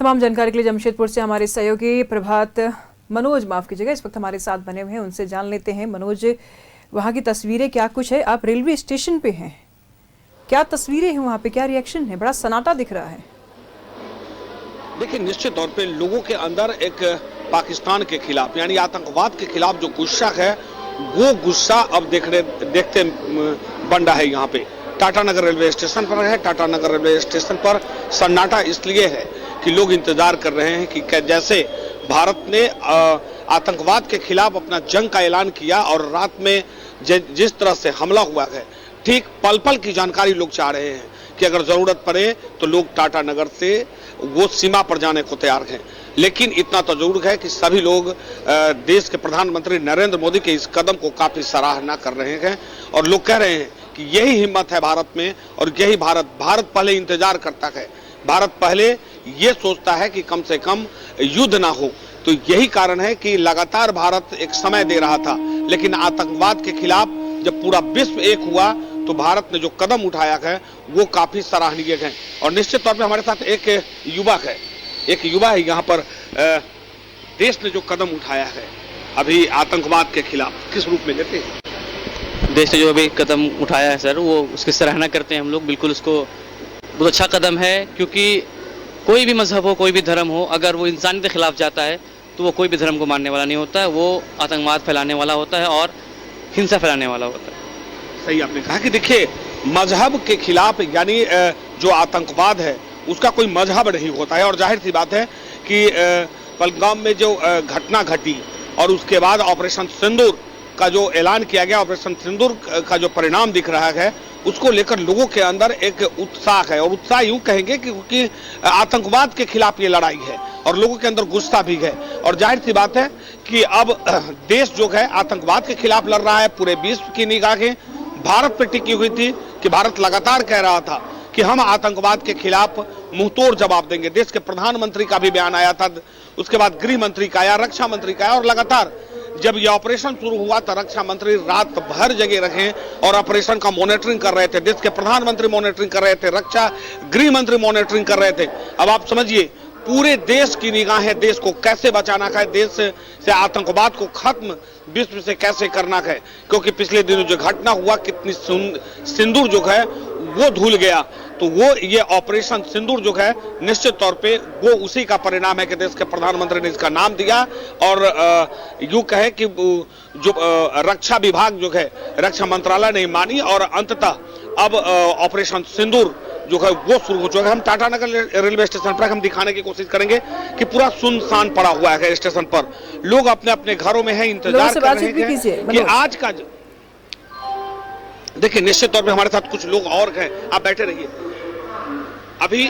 तमाम जानकारी के लिए जमशेदपुर से हमारे सहयोगी प्रभात मनोज माफ कीजिएगा इस वक्त हमारे साथ बने हुए हैं, उनसे जान लेते हैं। मनोज, वहाँ की तस्वीरें क्या कुछ है? आप रेलवे स्टेशन पे हैं, क्या तस्वीरें हैं वहाँ पे, क्या रिएक्शन है? बड़ा सन्नाटा दिख रहा है। देखिए, निश्चित तौर पे लोगों के अंदर एक पाकिस्तान के खिलाफ यानी आतंकवाद के खिलाफ जो गुस्सा है वो गुस्सा अब देखते बन रहा है। यहाँ पे टाटा नगर रेलवे स्टेशन पर है। टाटा नगर रेलवे स्टेशन पर सन्नाटा इसलिए है कि लोग इंतजार कर रहे हैं कि जैसे भारत ने आतंकवाद के खिलाफ अपना जंग का ऐलान किया और रात में जिस तरह से हमला हुआ है, ठीक पल पल की जानकारी लोग चाह रहे हैं कि अगर जरूरत पड़े तो लोग टाटा नगर से वो सीमा पर जाने को तैयार हैं। लेकिन इतना तो जरूर है कि सभी लोग देश के प्रधानमंत्री नरेंद्र मोदी के इस कदम को काफी सराहना कर रहे हैं और लोग कह रहे हैं कि यही हिम्मत है भारत में और यही भारत पहले इंतजार करता है। भारत पहले ये सोचता है कि कम से कम युद्ध ना हो। तो यही कारण है कि लगातार भारत एक समय दे रहा था, लेकिन आतंकवाद के खिलाफ जब पूरा विश्व एक हुआ तो भारत ने जो कदम उठाया है वो काफी सराहनीय है। और निश्चित तौर पे हमारे साथ एक युवा है यहाँ पर। देश ने जो कदम उठाया है अभी आतंकवाद के खिलाफ, किस रूप में लेते हैं? देश ने जो अभी कदम उठाया है सर, वो उसकी सराहना करते हैं हम लोग। बिल्कुल उसको बहुत अच्छा कदम है, क्योंकि कोई भी मजहब हो, कोई भी धर्म हो, अगर वो इंसानियत के खिलाफ जाता है तो वो कोई भी धर्म को मानने वाला नहीं होता है, वो आतंकवाद फैलाने वाला होता है और हिंसा फैलाने वाला होता है। सही आपने कहा कि देखिए, मजहब के खिलाफ यानी जो आतंकवाद है उसका कोई मजहब नहीं होता है। और जाहिर सी बात है कि पहलगाम में जो घटना घटी और उसके बाद ऑपरेशन सिंदूर का जो ऐलान किया गया, ऑपरेशन सिंदूर का जो परिणाम दिख रहा है उसको लेकर लोगों के अंदर एक उत्साह है। और उत्साह यूं कहेंगे क्योंकि आतंकवाद के खिलाफ ये लड़ाई है और लोगों के अंदर गुस्सा भी है। और जाहिर सी बात है कि अब देश जो है आतंकवाद के खिलाफ लड़ रहा है। पूरे विश्व की निगाहें भारत पर टिकी हुई थी कि भारत लगातार कह रहा था कि हम आतंकवाद के खिलाफ मुंहतोड़ जवाब देंगे। देश के प्रधानमंत्री का भी बयान आया था, उसके बाद गृह मंत्री का आया, रक्षा मंत्री का आया। और लगातार जब यह ऑपरेशन शुरू हुआ तो रक्षा मंत्री रात भर जगे रहे और ऑपरेशन का मॉनिटरिंग कर रहे थे। देश के प्रधानमंत्री मॉनिटरिंग कर रहे थे, गृह मंत्री मॉनिटरिंग कर रहे थे। अब आप समझिए, पूरे देश की निगाहें देश को कैसे बचाना है, देश से आतंकवाद को खत्म विश्व से कैसे करना है। क्योंकि पिछले दिनों जो घटना हुआ, कितनी सिंदूर जो है वो धुल गया, तो वो ये ऑपरेशन सिंदूर जो है निश्चित तौर पे वो उसी का परिणाम है कि देश के प्रधानमंत्री ने इसका नाम दिया। और यूं कहे कि जो रक्षा विभाग जो है, रक्षा मंत्रालय ने मानी और अंततः अब ऑपरेशन सिंदूर जो है वो शुरू हो चुका है। हम टाटा नगर रेलवे स्टेशन पर हम दिखाने की कोशिश करेंगे कि पूरा सुनसान पड़ा हुआ है स्टेशन पर। लोग अपने अपने घरों में हैं, इंतजार कर रहे हैं कि आज का देखिए। निश्चित तौर पे हमारे साथ कुछ लोग और हैं, आप बैठे रहिए। अभी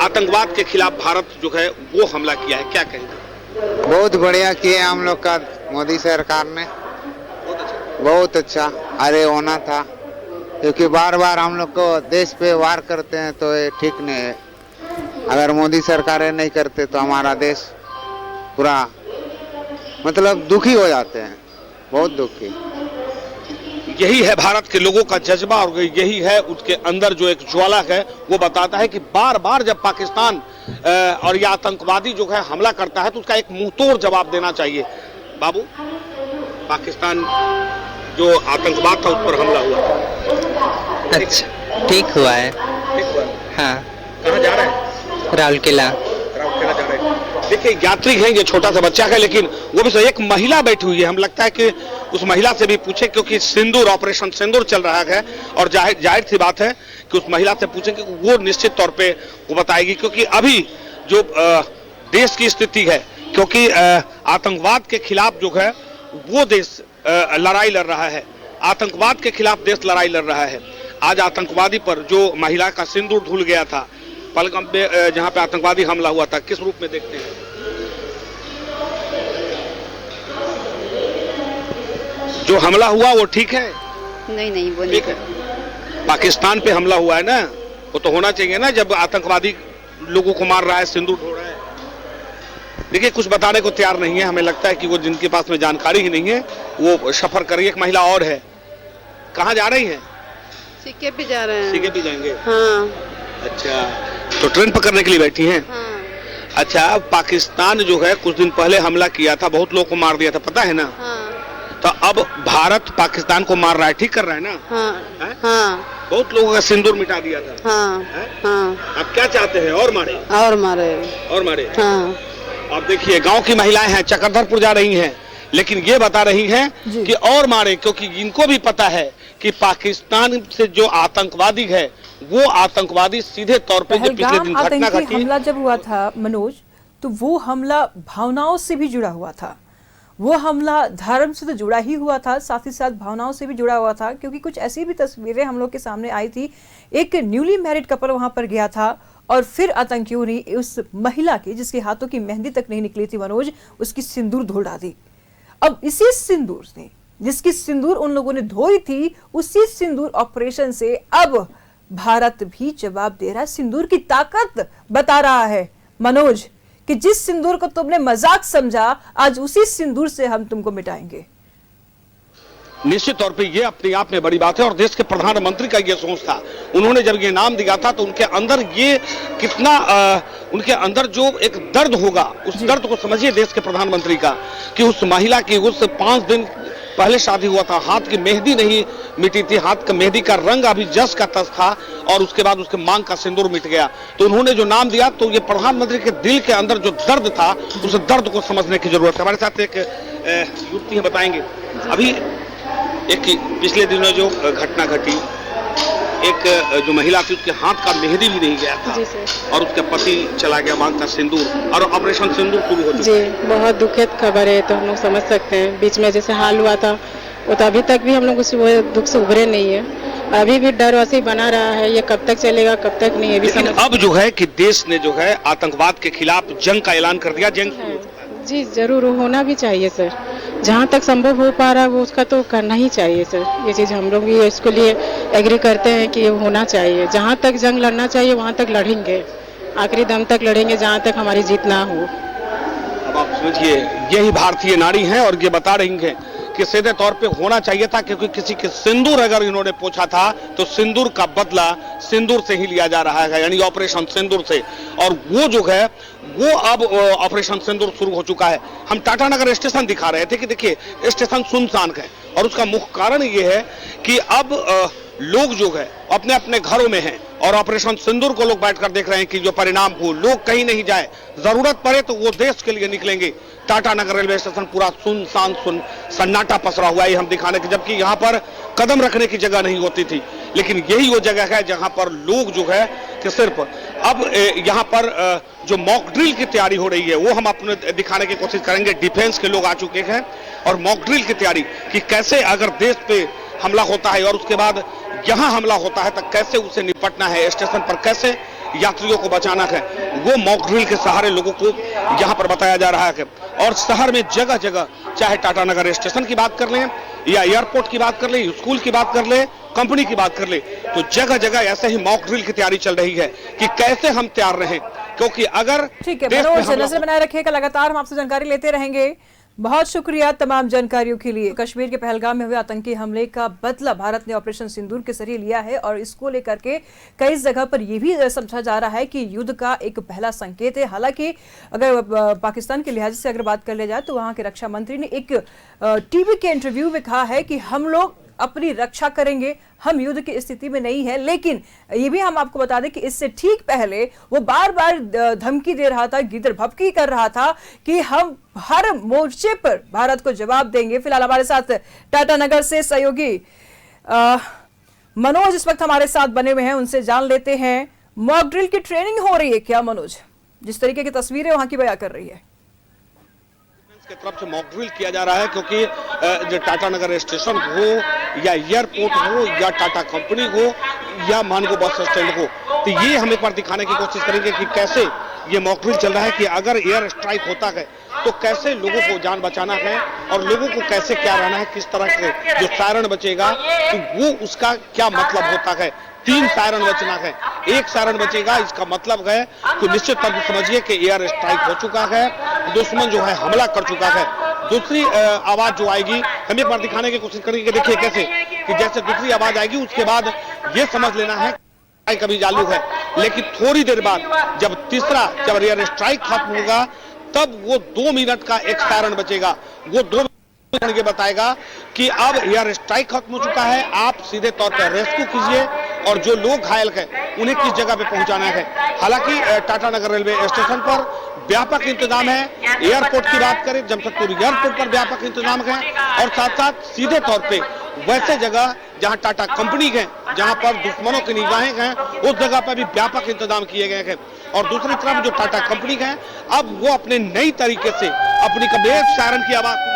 आतंकवाद के खिलाफ भारत जो है वो हमला किया है, क्या कहेंगे? बहुत बढ़िया किया हम लोग का मोदी सरकार ने, बहुत अच्छा। अरे होना था, क्योंकि बार बार हम लोग को देश पे वार करते हैं तो ये ठीक नहीं है। अगर मोदी सरकारें नहीं करते तो हमारा देश पूरा मतलब दुखी हो जाते हैं, बहुत दुखी। यही है भारत के लोगों का जज्बा और यही है उसके अंदर जो एक ज्वाला है वो बताता है कि बार बार जब पाकिस्तान और ये आतंकवादी जो है हमला करता है तो उसका एक मुंहतोड़ जवाब देना चाहिए। बाबू, पाकिस्तान जो आतंकवाद था उस पर हमला हुआ था, अच्छा ठीक हुआ है। ठीक हुआ? हाँ। कहाँ जा रहे हैं? राउरकेला जा रहे हैं। देखिए, यात्री हैं, ये छोटा सा बच्चा है, लेकिन वो भी एक महिला बैठी हुई है। हम लगता है कि उस महिला से भी पूछे, क्योंकि सिंदूर ऑपरेशन सिंदूर चल रहा है और जाहिर सी बात है कि उस महिला से पूछेंगे, वो निश्चित तौर पे वो बताएगी। क्योंकि अभी जो देश की स्थिति है, क्योंकि आतंकवाद के खिलाफ जो है वो देश लड़ाई लड़ रहा है, आतंकवाद के खिलाफ देश लड़ाई लड़ रहा है। आज आतंकवादी पर जो महिला का सिंदूर धुल गया था पहलगाम में, जहां पे आतंकवादी हमला हुआ था, किस रूप में देखते हैं? जो हमला हुआ वो ठीक है? नहीं वो ठीक है। पाकिस्तान पे हमला हुआ है ना, वो तो होना चाहिए ना। जब आतंकवादी लोगों को मार रहा है, सिंदूर ढो रहा है। देखिए, कुछ बताने को तैयार नहीं है। हमें लगता है कि वो जिनके पास में जानकारी ही नहीं है वो सफर कर रही है। एक महिला और है, कहाँ जा रही है? सीके पे जा रहे हैं। सीके पे जाएंगे? हाँ। अच्छा, तो ट्रेन पकड़ने के लिए बैठी हैं? हाँ। अच्छा, पाकिस्तान जो है कुछ दिन पहले हमला किया था, बहुत लोगों को मार दिया था, पता है ना? हाँ तो अब भारत पाकिस्तान को मार रहा है, ठीक कर रहा है ना? हाँ है? हाँ बहुत लोगों का सिंदूर मिटा दिया था। हाँ है? हाँ अब क्या चाहते हैं, और मारे? और मारे। और मारे? हाँ अब देखिए, गांव की महिलाएं हैं, चक्रधरपुर जा रही हैं, लेकिन ये बता रही हैं जी। कि और मारे, क्योंकि इनको भी पता है कि पाकिस्तान से जो आतंकवादी है वो आतंकवादी सीधे तौर पे जो पिछले दिन पहलगाम घटना आतंकी घटी। हमला जब हुआ था मनोज, तो वो हमला भावनाओं से भी जुड़ा हुआ था। वो हमला धर्म से तो जुड़ा ही हुआ था, साथ ही साथ भावनाओं से भी जुड़ा हुआ था, क्योंकि कुछ ऐसी भी तस्वीरें हम लोग के सामने आई थी। एक न्यूली मैरिड कपल वहां पर गया था और फिर आतंकियों ने उस महिला की, जिसके हाथों की मेहंदी तक नहीं निकली थी मनोज, उसकी सिंदूर धुलवा दी। अब इसी सिंदूर से, जिसकी सिंदूर उन लोगों ने धोई थी, उसी सिंदूर ऑपरेशन से अब भारत भी जवाब दे रहा है। सिंदूर की ताकत बता रहा है मनोज कि जिस सिंदूर को तुमने मजाक समझा, आज उसी सिंदूर से हम तुमको मिटाएंगे। निश्चित तौर पे ये अपने आप में बड़ी बात है और देश के प्रधानमंत्री का ये सोच था। उन्होंने जब ये नाम दिया था तो उनके अंदर ये कितना उनके अंदर जो एक दर्द होगा, उस दर्द को समझिए देश के प्रधानमंत्री का, कि उस महिला की उस 5 दिन पहले शादी हुआ था, हाथ की मेहंदी नहीं मिटी थी, हाथ का मेहंदी का रंग अभी जस का तस था, और उसके बाद उसके मांग का सिंदूर मिट गया। तो उन्होंने जो नाम दिया, तो ये प्रधानमंत्री के दिल के अंदर जो दर्द था, उस दर्द को समझने की जरूरत है। हमारे साथ एक युवती है, बताएंगे अभी एक पिछले दिनों जो घटना घटी, एक जो महिला थी उसके हाथ का मेहंदी भी नहीं गया था, जी सर। और उसका पति चला गया मांग का सिंदूर, और ऑपरेशन सिंदूर शुरू हो चुका जी, है। बहुत दुखद खबर है, तो हम लोग समझ सकते हैं। बीच में जैसे हाल हुआ था, वो तो अभी तक भी हम लोग उस दुख से उभरे नहीं है। अभी भी डर वैसे ही बना रहा है, ये कब तक चलेगा कब तक नहीं, ये भी लेकिन समझ। अब जो है कि देश ने जो है आतंकवाद के खिलाफ जंग का ऐलान कर दिया। जंग शुरू हो चुका है। जी जरूर होना भी चाहिए सर, जहाँ तक संभव हो पा रहा है वो उसका तो करना ही चाहिए सर। ये चीज़ हम लोग भी इसके लिए एग्री करते हैं कि ये होना चाहिए। जहाँ तक जंग लड़ना चाहिए वहाँ तक लड़ेंगे, आखिरी दम तक लड़ेंगे, जहाँ तक हमारी जीत ना हो। अब आप समझिए, यही भारतीय नारी हैं और ये बता रही हैं कि सीधे तौर पे होना चाहिए था, क्योंकि किसी के सिंदूर अगर इन्होंने पूछा था तो सिंदूर का बदला सिंदूर से ही लिया जा रहा है, यानी ऑपरेशन सिंदूर से। और वो जो है वो अब ऑपरेशन सिंदूर शुरू हो चुका है। हम टाटानगर स्टेशन दिखा रहे थे कि देखिए स्टेशन सुनसान है, और उसका मुख्य कारण ये है कि अब लोग जो है अपने अपने घरों में हैं, और ऑपरेशन सिंदूर को लोग बैठकर देख रहे हैं कि जो परिणाम हो, लोग कहीं नहीं जाए, जरूरत पड़े तो वो देश के लिए निकलेंगे। टाटानगर रेलवे स्टेशन पूरा सुनसान सन्नाटा पसरा हुआ है हम दिखाने के, जबकि यहाँ पर कदम रखने की जगह नहीं होती थी, लेकिन यही वो जगह है जहाँ पर लोग जो है कि सिर्फ अब यहाँ पर जो मॉक ड्रिल की तैयारी हो रही है वो हम अपने दिखाने की कोशिश करेंगे। डिफेंस के लोग आ चुके हैं और मॉक ड्रिल की तैयारी कि कैसे अगर देश पे हमला होता है और उसके बाद यहाँ हमला होता है तो कैसे उसे निपटना है, स्टेशन पर कैसे यात्रियों को बचाना है, वो मॉक ड्रिल के सहारे लोगों को यहाँ पर बताया जा रहा है। और शहर में जगह जगह, चाहे टाटानगर स्टेशन की बात कर लें या एयरपोर्ट की बात कर लें, स्कूल की बात कर लें, कंपनी की बात कर ले, तो जगह जगह ऐसे ही मॉक ड्रिल की तैयारी चल रही है कि कैसे हम तैयार रहें, क्योंकि अगर ठीक है मनोज, नजर बनाए रखिएगा, लगातार हम आपसे जानकारी लेते रहेंगे। बहुत शुक्रिया तमाम जानकारियों के लिए। कश्मीर के पहलगाम में हुए आतंकी हमले का बदला भारत ने ऑपरेशन सिंदूर के जरिए लिया है, और इसको लेकर के कई जगह पर यह भी समझा जा रहा है कि युद्ध का एक पहला संकेत है। हालांकि अगर पाकिस्तान के लिहाज से अगर बात कर लिया जाए तो वहां के रक्षा मंत्री ने एक टीवी के इंटरव्यू में कहा है कि हम लोग अपनी रक्षा करेंगे, हम युद्ध की स्थिति में नहीं है। लेकिन ये भी हम आपको बता दें कि इससे ठीक पहले वो बार बार धमकी दे रहा था, गिदर भपकी कर रहा था कि हम हर मोर्चे पर भारत को जवाब देंगे। फिलहाल हमारे साथ टाटानगर से सहयोगी मनोज इस वक्त हमारे साथ बने हुए हैं, उनसे जान लेते हैं मॉक ड्रिल की ट्रेनिंग हो रही है क्या मनोज? जिस तरीके की तस्वीरें वहां की बयां कर रही है की तरफ से मॉक ड्रिल किया जा रहा है, क्योंकि जो टाटानगर स्टेशन हो या एयरपोर्ट हो या टाटा कंपनी हो या मानगो बस स्टैंड हो, तो ये हम एक बार दिखाने की कोशिश करेंगे कि कैसे ये मॉक ड्रिल चल रहा है कि अगर एयर स्ट्राइक होता है तो कैसे लोगों को जान बचाना है और लोगों को कैसे क्या रहना है, किस तरह से जो सायरन बचेगा तो वो उसका क्या मतलब होता है। 3 सायरन बचना है, 1 सायरन बचेगा, इसका मतलब है तो निश्चित तौर पर समझिए कि एयर स्ट्राइक हो चुका है, दुश्मन जो है हमला कर चुका है। दूसरी आवाज जो आएगी हम एक बार दिखाने की कोशिश करेंगे, देखिए कैसे कि जैसे दूसरी आवाज आएगी उसके बाद ये समझ लेना है कभी चालू है लेकिन थोड़ी देर बाद जब एयर स्ट्राइक खत्म होगा तब वो 2 मिनट का एक सायरन बचेगा, वो 2 मिनट ये बताएगा कि अब एयर स्ट्राइक खत्म हो चुका है, आप सीधे तौर पर रेस्क्यू कीजिए और जो लोग घायल हैं उन्हें किस जगह पे पहुंचाना है। हालांकि टाटा नगर रेलवे स्टेशन पर व्यापक इंतजाम है, एयरपोर्ट की बात करें जमशेदपुर एयरपोर्ट पर व्यापक इंतजाम है और साथ साथ सीधे तौर पे वैसे जगह जहां टाटा कंपनी है, जहां पर दुश्मनों की निगाहें हैं, उस जगह पर भी व्यापक इंतजाम किए गए हैं। और दूसरी तरफ जो टाटा कंपनी है अब वो अपने नई तरीके से अपनी कबीर सायरन की आवाज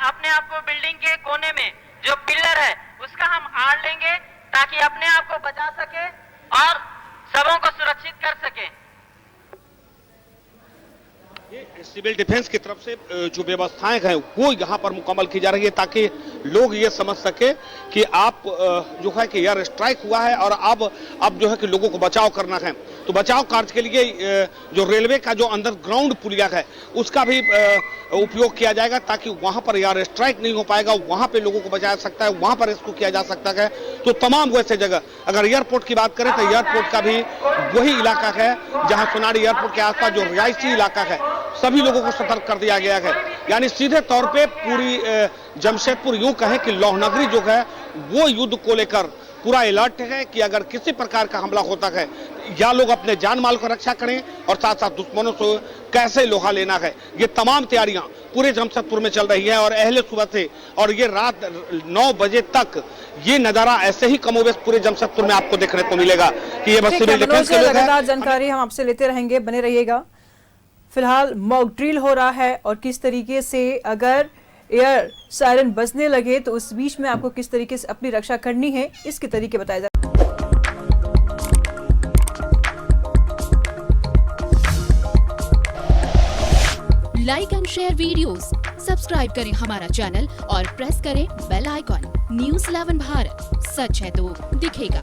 अपने आप को बिल्डिंग के कोने में जो पिलर है उसका हम आड़ लेंगे ताकि अपने आप को बचा सके और सबों को सुरक्षित कर सके। ये सिविल डिफेंस की तरफ से जो व्यवस्थाएं हैं वो यहाँ पर मुकम्मल की जा रही है ताकि लोग ये समझ सके कि आप जो है कि एयर स्ट्राइक हुआ है और अब जो है कि लोगों को बचाव करना है। तो बचाव कार्य के लिए जो रेलवे का जो अंडरग्राउंड पुलिया है उसका भी उपयोग किया जाएगा ताकि वहां पर एयर स्ट्राइक नहीं हो पाएगा, वहां पे लोगों को बचाया सकता है, वहां पर इसको किया जा सकता है। तो तमाम वैसे जगह अगर एयरपोर्ट की बात करें तो एयरपोर्ट का भी वही इलाका है जहां सोनारी एयरपोर्ट के आसपास जो रिहायशी इलाका है सभी लोगों को सतर्क कर दिया गया है। यानी सीधे तौर पे पूरी जमशेदपुर यूं कहें कि लौह नगरी जो है वो युद्ध को लेकर पूरा अलर्ट है कि अगर किसी प्रकार का हमला होता है या लोग अपने जान माल को रक्षा करें और साथ साथ दुश्मनों से कैसे लोहा लेना है। ये तमाम तैयारियां पूरे जमशेदपुर में चल रही है और अहले सुबह से और ये रात 9 बजे तक ये नजारा ऐसे ही कमोबेश पूरे जमशेदपुर में आपको देखने को मिलेगा कि ये बस सिविल डिफेंस के लोग हैं। लगातार जानकारी हम आपसे लेते रहेंगे, बने रहिएगा। फिलहाल मॉक ड्रिल हो रहा है और किस तरीके से अगर एयर सायरन बजने लगे तो उस बीच में आपको किस तरीके से अपनी रक्षा करनी है इसके तरीके बताए जा। Like and share videos, subscribe करें हमारा चैनल और प्रेस करें बेल आइकॉन। न्यूज़ 11 भारत, सच है तो दिखेगा।